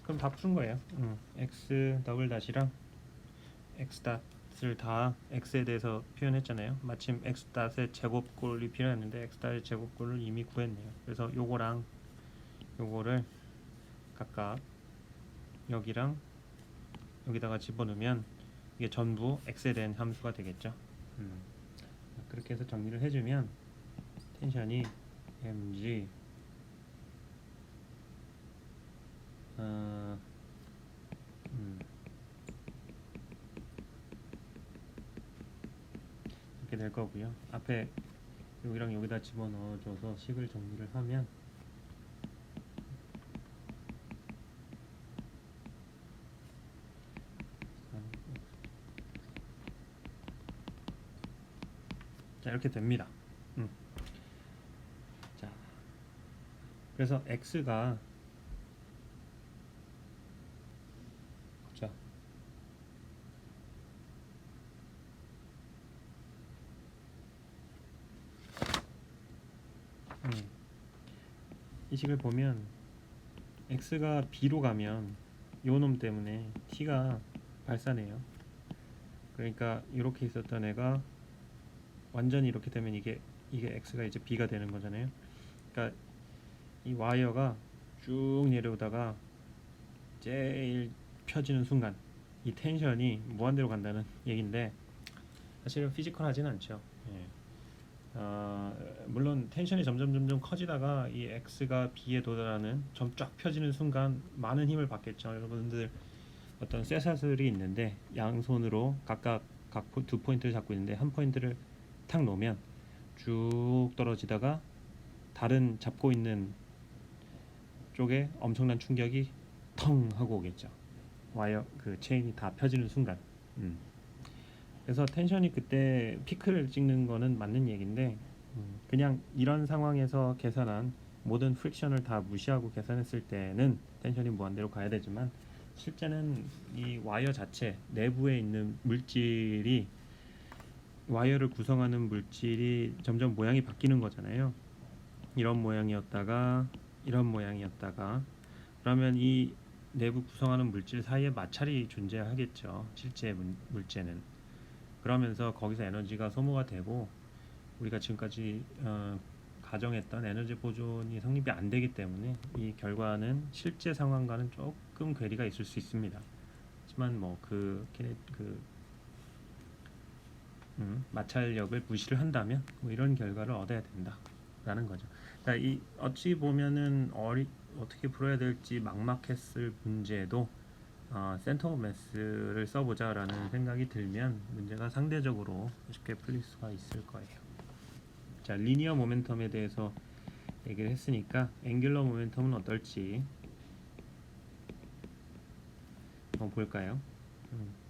A: 그럼 다 푼 거예요. x 더블 닷이랑 x 닷을 다 x에 대해서 표현했잖아요. 마침 x 닷의 제곱꼴이 필요했는데 x 닷의 제곱꼴을 이미 구했네요. 그래서 요거랑 요거를 각각 여기랑 여기다가 집어넣으면 이게 전부 x에 대한 함수가 되겠죠. 그렇게 해서 정리를 해주면 텐션이 mg 이렇게 될 거고요. 앞에 여기랑 여기다 집어넣어줘서 식을 정리를 하면 자, 이렇게 됩니다. 자, 그래서 x가 자, 이 식을 보면 x가 b로 가면 요 놈 때문에 t가 발산해요. 그러니까 이렇게 있었던 애가 완전히 이렇게 되면 이게 x가 이제 b가 되는 거잖아요. 그러니까 이 와이어가 쭉 내려오다가 제일 펴지는 순간 이 텐션이 무한대로 간다는 얘긴데 사실은 피지컬하진 않죠. 예. 물론 텐션이 점점 커지다가 이 x가 b에 도달하는 점 쫙 펴지는 순간 많은 힘을 받겠죠. 여러분들 어떤 쇠사슬이 있는데 양손으로 각각 두 포인트를 잡고 있는데 한 포인트를 탁 놓으면 쭉 떨어지다가 다른 잡고 있는 쪽에 엄청난 충격이 텅 하고 오겠죠. 와이어 그 체인이 다 펴지는 순간. 그래서 텐션이 그때 피크를 찍는 거는 맞는 얘기인데 그냥 이런 상황에서 계산한 모든 프릭션을 다 무시하고 계산했을 때는 텐션이 무한대로 가야 되지만 실제는 이 와이어 자체 내부에 있는 물질이 와이어를 구성하는 물질이 점점 모양이 바뀌는 거잖아요. 이런 모양이었다가 이런 모양이었다가 그러면 이 내부 구성하는 물질 사이에 마찰이 존재하겠죠. 실제 물체는. 그러면서 거기서 에너지가 소모가 되고 우리가 지금까지 가정했던 에너지 보존이 성립이 안 되기 때문에 이 결과는 실제 상황과는 조금 괴리가 있을 수 있습니다. 하지만 뭐 마찰력을 무시를 한다면 뭐 이런 결과를 얻어야 된다라는 거죠. 자, 이 어찌 보면은 어떻게 풀어야 될지 막막했을 문제도 센터 오브 매스를 써보자라는 생각이 들면 문제가 상대적으로 쉽게 풀릴 수가 있을 거예요. 자, 리니어 모멘텀에 대해서 얘기를 했으니까 앵귤러 모멘텀은 어떨지 한번 볼까요?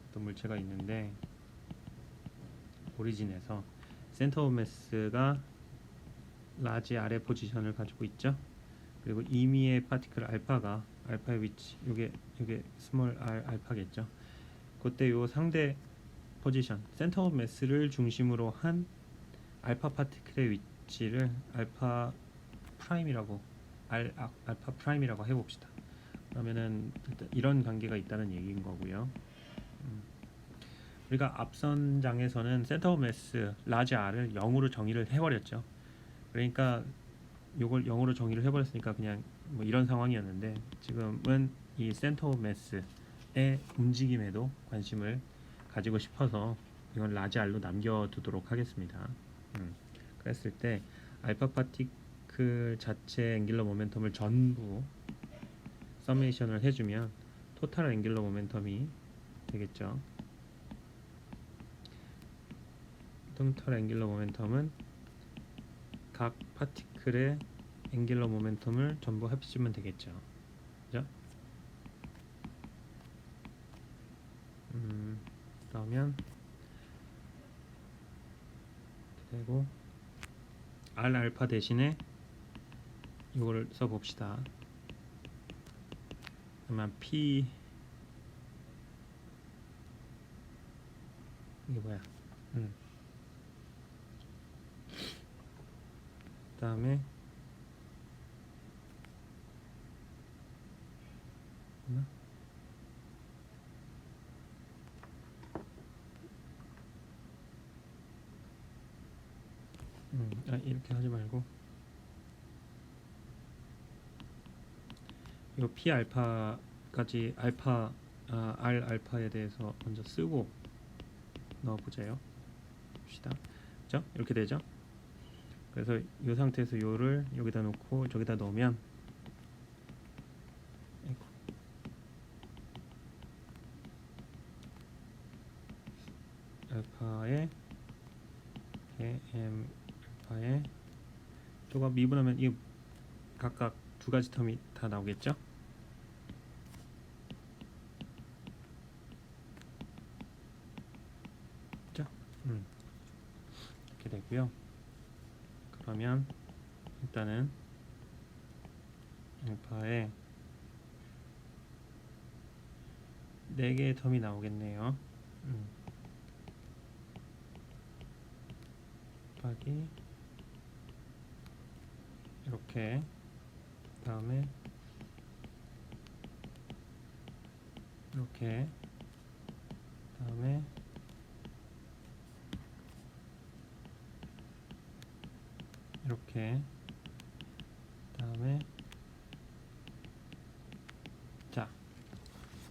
A: 어떤 물체가 있는데 오리진에서 센터 오브 매스가 라지 아래 포지션을 가지고 있죠. 그리고 임의의 파티클 알파가 알파의 위치, 요게 스몰 r 알파겠죠. 그때 요 상대 포지션 센터 오브 매스를 중심으로 한 알파 파티클의 위치를 알파 프라임이라고 알파 프라임이라고 해봅시다. 그러면은 이런 관계가 있다는 얘기인 거고요. 우리가 앞선 장에서는 센터 오브 매스 라지 r을 0으로 정의를 해버렸죠. 그러니까 요걸 0으로 정의를 해버렸으니까 그냥 뭐 이런 상황이었는데, 지금은 이 센터 오브 매스의 움직임에도 관심을 가지고 싶어서 이건 라지 r로 남겨두도록 하겠습니다. 그랬을 때 알파 파티클 자체 앵귤러 모멘텀을 전부 서메이션을 해주면 토탈 앵귤러 모멘텀이 되겠죠. 토탈 앵귤러 모멘텀은 각 파티클의 앵귤러 모멘텀을 전부 합치면 되겠죠. 그죠? 그러면 되고 R 알파 대신에 이거를 써봅시다. 그러면 P 이게 뭐야? 그 다음에 이렇게 하지 말고 이 P 알파까지 알파 R 알파에 대해서 먼저 쓰고 넣어보자요. 봅시다. 그죠? 이렇게 되죠? 그래서 이 상태에서 요를 여기다 놓고 저기다 넣으면 알파에 m 알파에 또가 미분하면 이 각각 두 가지 텀이 다 나오겠죠? 그죠? 이렇게 되고요. 그러면 일단은 알파에 4개의 텀이 나오겠네요. 곱하기 이렇게, 다음에 이렇게, 다음에 이렇게, 다음에 자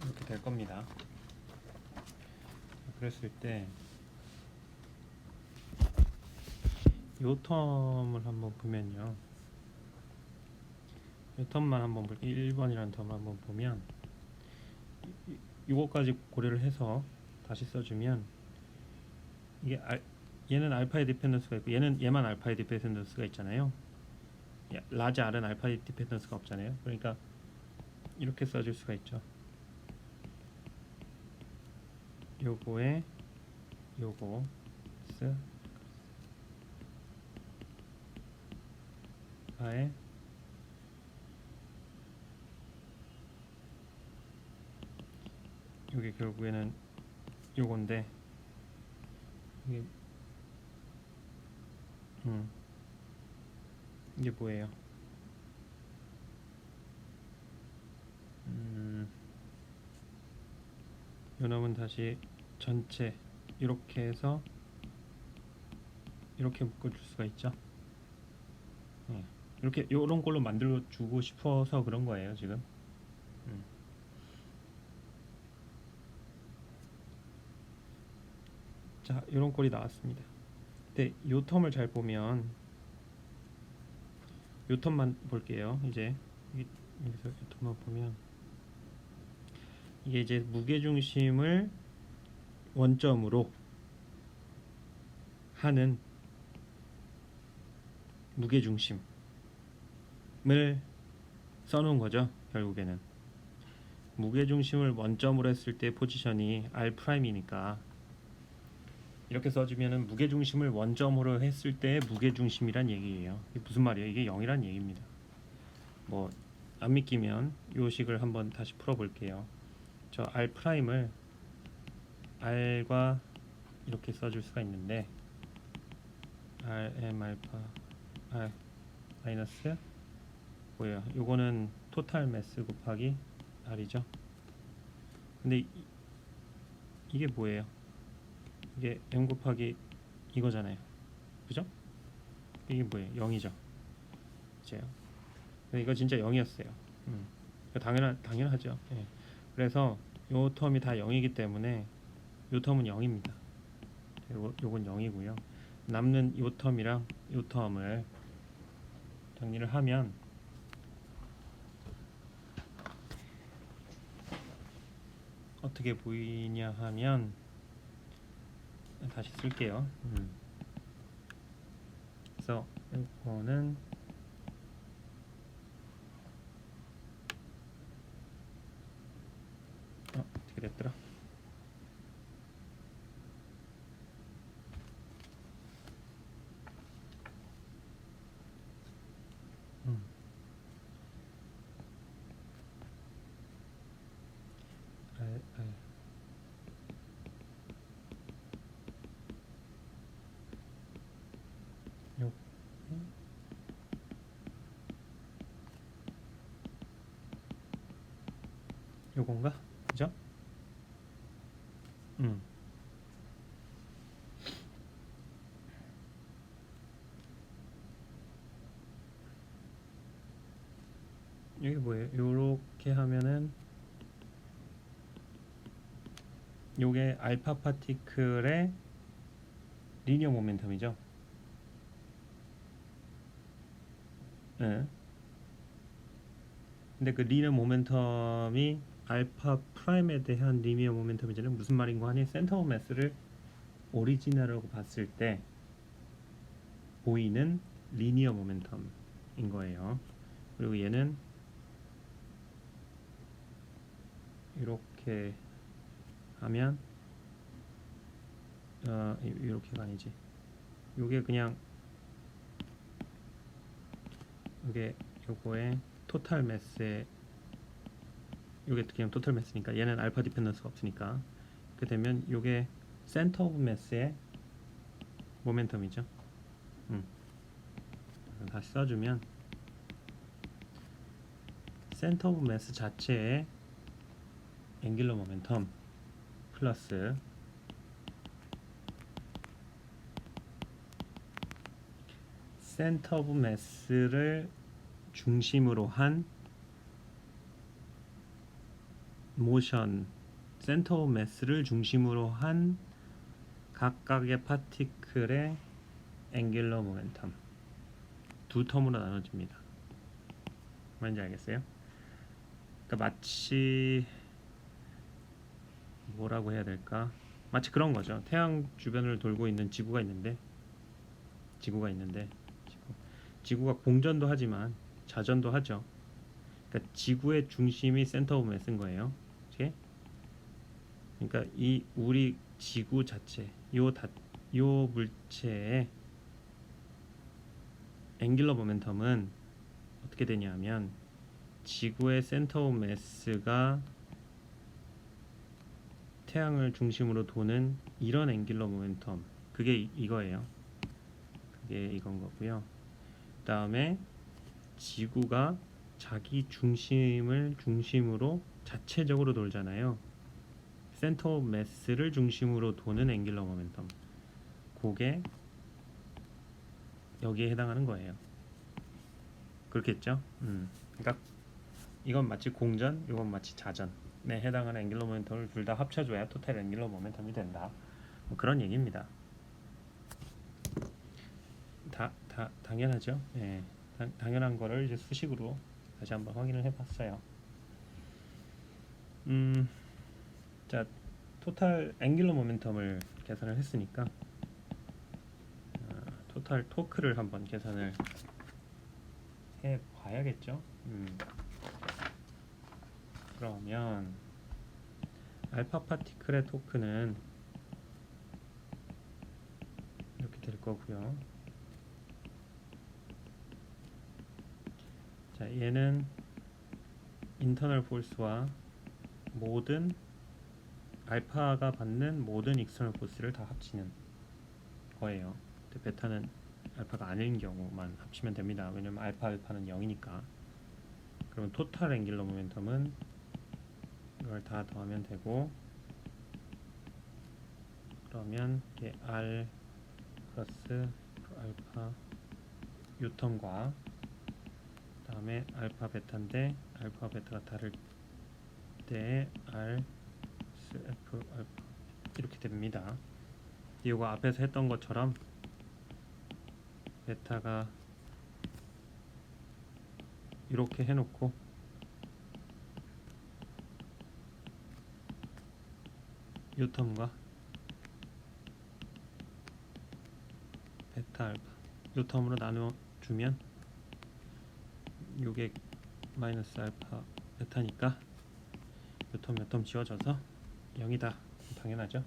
A: 이렇게 될 겁니다. 그랬을 때 요 텀을 한번 보면요, 이 텀만 한번 볼게요. 1번이라는 텀을 한번 보면 이거까지 고려를 해서 다시 써주면 이게 얘는 알파의 디펜던스가 있고 얘만 알파의 디펜던스가 있잖아요. 라지 R은 알파의 디펜던스가 없잖아요. 그러니까 이렇게 써줄 수가 있죠. 요거에 요거 아에 이게 결국에는 요건데, 이게 뭐예요? 요 놈은 다시 전체 이렇게 해서 이렇게 묶어줄 수가 있죠. 이렇게 요런 걸로 만들어 주고 싶어서 그런 거예요 지금. 자, 요런 꼴이 나왔습니다. 근데 요 텀을 잘 보면, 요 텀만 볼게요. 이제 여기서 요 텀만 보면 이게 이제 무게중심을 원점으로 하는 무게중심을 써놓은 거죠. 결국에는 무게중심을 원점으로 했을 때 포지션이 R'이니까 이렇게 써주면은 무게중심을 원점으로 했을 때 무게중심이란 얘기예요. 이게 무슨 말이에요? 이게 0이란 얘기입니다. 뭐 안 믿기면 요 식을 한번 다시 풀어볼게요. 저 R'을 R과 이렇게 써줄 수가 있는데 RM 알파 R 마이너스 뭐예요? 요거는 토탈 매스 곱하기 R이죠. 근데 이게 뭐예요? 이게 M 곱하기 이거잖아요. 그죠? 이게 뭐예요? 0이죠. 그죠? 이거 진짜 0이었어요. 당연하죠. 예. 그래서 요 텀이 다 0이기 때문에 요 텀은 0입니다. 요건 0이고요. 남는 요 텀이랑 요 텀을 정리를 하면 어떻게 보이냐 하면 다시 쓸게요. 그래서 이거는 어떻게 됐더라? 요 요건가? 그죠? 이게 뭐예요? 요렇게 하면은 요게 알파 파티클의 리니어 모멘텀이죠. 예. 근데 그 리니어 모멘텀이 알파 프라임에 대한 리니어 모멘텀이잖아요. 무슨 말인가 하니 센터 오브 매스를 오리지널하고 봤을 때 보이는 리니어 모멘텀인 거예요. 그리고 얘는 이렇게 하면 이렇게가 아니지. 요게 그냥 요게 요거의 토탈 매스에 요게 그냥 토탈 매스니까 얘는 알파 디펜던스가 없으니까 그렇게 되면 요게 센터 오브 매스의 모멘텀이죠. 다시 써주면 센터 오브 매스 자체의 앵귤러 모멘텀 플러스 센터 오브 매스를 중심으로 한 모션, 센터 오브 매스를 중심으로 한 각각의 파티클의 앵귤러 모멘텀 두 텀으로 나눠집니다. 뭔지 알겠어요? 그러니까 마치 뭐라고 해야 될까? 마치 그런 거죠. 태양 주변을 돌고 있는 지구가 있는데 지구가 공전도 하지만 자전도 하죠. 그러니까 지구의 중심이 센터 오브 매스인 거예요. 오케이? 그러니까 이 우리 지구 자체, 요 물체의 앵귤러 모멘텀은 어떻게 되냐면 지구의 센터 오브 매스가 태양을 중심으로 도는 이런 앵귤러 모멘텀, 그게 이거예요. 그게 이건 거고요. 그 다음에 지구가 자기 중심을 중심으로 자체적으로 돌잖아요. 센터 오브 매스를 중심으로 도는 앵귤러 모멘텀, 그게 여기에 해당하는 거예요. 그렇겠죠? 그러니까 이건 마치 공전, 이건 마치 자전에 해당하는 앵귤러 모멘텀을 둘 다 합쳐줘야 토탈 앵귤러 모멘텀이 된다. 뭐 그런 얘기입니다. 당연하죠. 예, 당연한 거를 이제 수식으로 다시 한번 확인을 해봤어요. 자, 토탈 앵귤러 모멘텀을 계산을 했으니까 토탈 토크를 한번 계산을 해 봐야겠죠. 그러면 알파 파티클의 토크는 이렇게 될 거고요. 자, 얘는 인터널 포스와 모든 알파가 받는 모든 익스터널 포스를 다 합치는 거예요. 근데 베타는 알파가 아닌 경우만 합치면 됩니다. 왜냐면 알파는 0이니까. 그러면 토탈 앵귤러 모멘텀은 이걸 다 더하면 되고, 그러면 이게 R 플러스 알파 요텀과 그 다음에 알파 베타인데 알파 베타가 다를 때 R F 알파 이렇게 됩니다. 이거 앞에서 했던 것처럼 베타가 이렇게 해놓고 요텀과 베타 알파 요텀으로 나눠주면 요게 마이너스 알파 베타니까 요텀 지워져서 0이다. 당연하죠.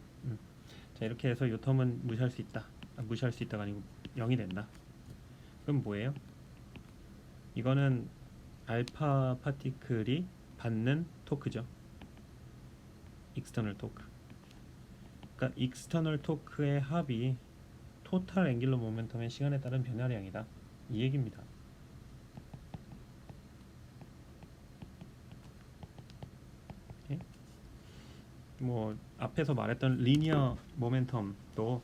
A: 자, 이렇게 해서 요텀은 무시할 수 있다. 무시할 수 있다가 아니고 0이 된다. 그럼 뭐예요? 이거는 알파 파티클이 받는 토크죠. 익스터널 토크. 그러니까 익스터널 토크의 합이 토탈 앵귤러 모멘텀의 시간에 따른 변화량이다. 이 얘기입니다. 예? 뭐 앞에서 말했던 리니어 모멘텀도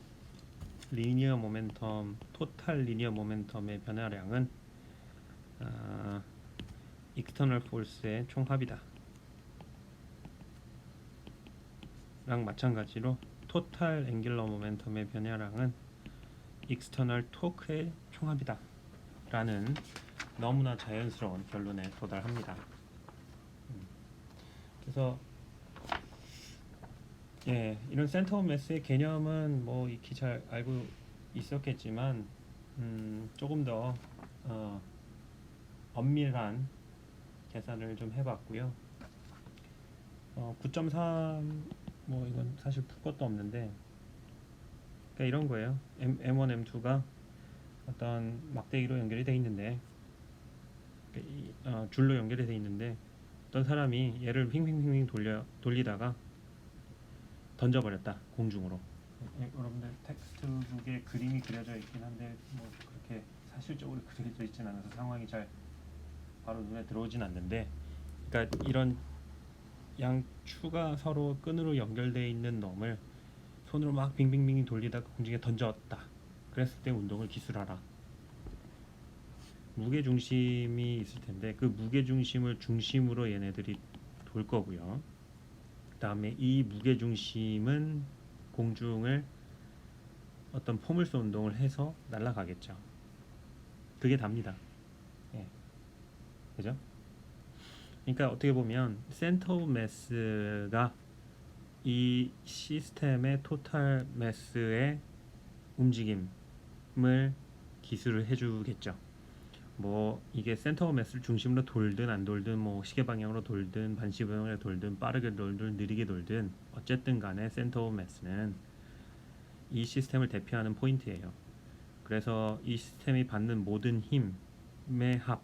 A: 리니어 모멘텀, 토탈 리니어 모멘텀의 변화량은 익스터널 포스의 총합이다. 랑 마찬가지로 토탈 앵귤러 모멘텀의 변화량은 익스터널 토크의 총합이다. 라는 너무나 자연스러운 결론에 도달합니다. 그래서 이런 센터 오브 매스의 개념은 뭐 익히 잘 알고 있었겠지만 조금 더 엄밀한 계산을 좀 해봤고요. 9.3 뭐 이건 사실 풀 것도 없는데, 그러니까 이런 거예요. M1, M2가 어떤 막대기로 연결이 돼 있는데, 줄로 연결이 돼 있는데 어떤 사람이 얘를 핑핑핑 돌리다가 던져버렸다, 공중으로. 여러분들 텍스트북에 그림이 그려져 있긴 한데 뭐 그렇게 사실적으로 그려져 있진 않아서 상황이 잘 바로 눈에 들어오진 않는데, 그러니까 이런 양추가 서로 끈으로 연결되어 있는 놈을 손으로 막 빙빙빙 돌리다가 공중에 던졌다. 그랬을 때 운동을 기술하라. 무게중심이 있을 텐데 그 무게중심을 중심으로 얘네들이 돌 거고요. 그 다음에 이 무게중심은 공중을 어떤 포물선 운동을 해서 날아가겠죠. 그게 답니다. 예. 그죠? 그러니까 어떻게 보면 센터 오브 매스가 이 시스템의 토탈 매스의 움직임을 기술을 해주겠죠. 뭐 이게 센터 오브 매스를 중심으로 돌든 안 돌든, 뭐 시계 방향으로 돌든 반시계 방향으로 돌든 빠르게 돌든 느리게 돌든 어쨌든 간에 센터 오브 매스는 이 시스템을 대표하는 포인트예요. 그래서 이 시스템이 받는 모든 힘의 합에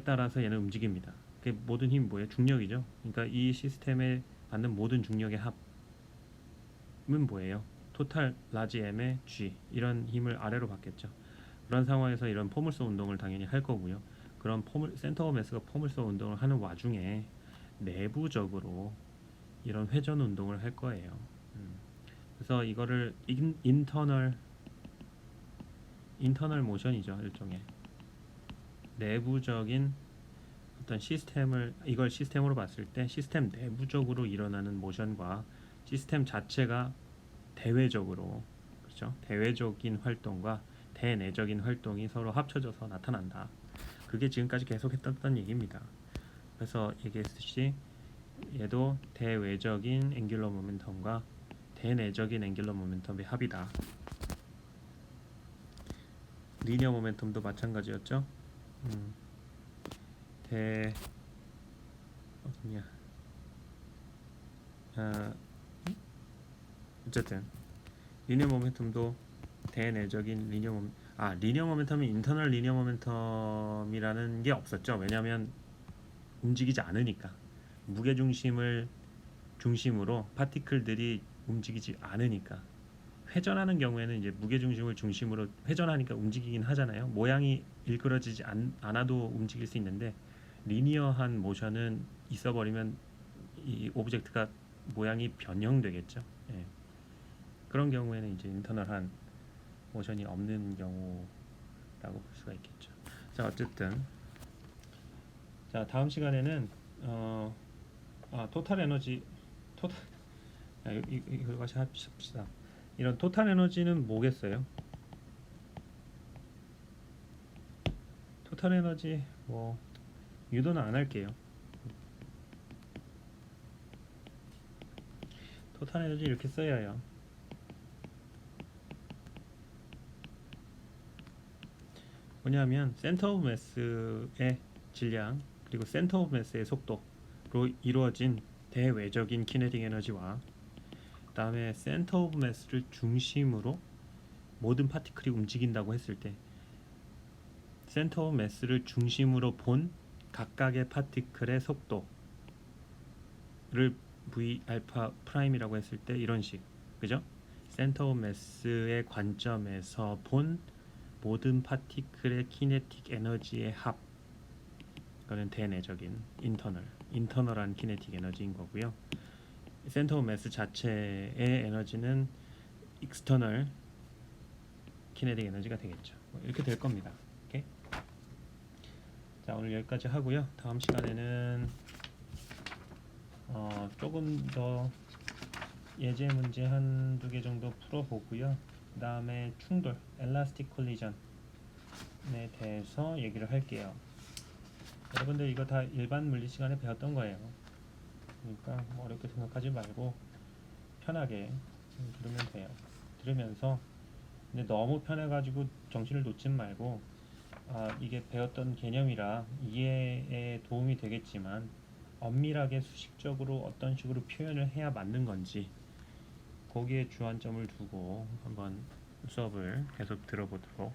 A: 따라서 얘는 움직입니다. 그 모든 힘이 뭐예요? 중력이죠. 그러니까 이 시스템에 받는 모든 중력의 합은 뭐예요? 토탈 라지 M의 G, 이런 힘을 아래로 받겠죠. 그런 상황에서 이런 포물선 운동을 당연히 할 거고요. 그런 센터 오브 매스가 포물선 운동을 하는 와중에 내부적으로 이런 회전 운동을 할 거예요. 그래서 이거를 인터널 모션이죠. 일종의 내부적인 어떤 시스템을, 이걸 시스템으로 봤을 때 시스템 내부적으로 일어나는 모션과 시스템 자체가 대외적으로, 그렇죠? 대외적인 활동과 대내적인 활동이 서로 합쳐져서 나타난다. 그게 지금까지 계속 했던 얘기입니다. 그래서 얘기했듯이 얘도 대외적인 앵귤러 모멘텀과 대내적인 앵귤러 모멘텀의 합이다. 리니어 모멘텀도 마찬가지였죠. 대 어디냐? 어쨌든 리니어 모멘텀도 대내적인 리니어 모멘텀이 인터널 리니어 모멘텀이라는 게 없었죠. 왜냐하면 움직이지 않으니까 무게 중심을 중심으로 파티클들이 움직이지 않으니까. 회전하는 경우에는 이제 무게 중심을 중심으로 회전하니까 움직이긴 하잖아요. 모양이 일그러지지 않아도 움직일 수 있는데 리니어한 모션은 있어버리면 이 오브젝트가 모양이 변형되겠죠. 예. 그런 경우에는 이제 인터널한 모션이 없는 경우라고 볼 수가 있겠죠. 자, 어쨌든 자, 다음 시간에는 토탈 에너지 토탈 이거 다시 합시다. 이런 토탈 에너지는 뭐겠어요? 토탈 에너지 뭐 유도는 안 할게요. 토탈 에너지 이렇게 써야 해요. 뭐냐면 센터 오브 매스의 질량 그리고 센터 오브 매스의 속도로 이루어진 대외적인 키네틱 에너지와 그 다음에 센터 오브 매스를 중심으로 모든 파티클이 움직인다고 했을 때 센터 오브 매스를 중심으로 본 각각의 파티클의 속도를 v 알파 프라임이라고 했을 때 이런 식, 그죠? 센터 오브 매스의 관점에서 본 모든 파티클의 키네틱 에너지의 합, 이거는 대내적인 인터널한 키네틱 에너지인 거고요. 센터 오브 매스 자체의 에너지는 익스터널 키네틱 에너지가 되겠죠. 이렇게 될 겁니다. 오케이? 자, 오늘 여기까지 하고요. 다음 시간에는 조금 더 예제 문제 한두 개 정도 풀어보고요. 그 다음에 충돌, 엘라스틱 콜리전에 대해서 얘기를 할게요. 여러분들 이거 다 일반 물리 시간에 배웠던 거예요. 그러니까 뭐 어렵게 생각하지 말고 편하게 들으면 돼요. 들으면서 근데 너무 편해가지고 정신을 놓지 말고 이게 배웠던 개념이라 이해에 도움이 되겠지만 엄밀하게 수식적으로 어떤 식으로 표현을 해야 맞는 건지 거기에 주안점을 두고 한번 수업을 계속 들어보도록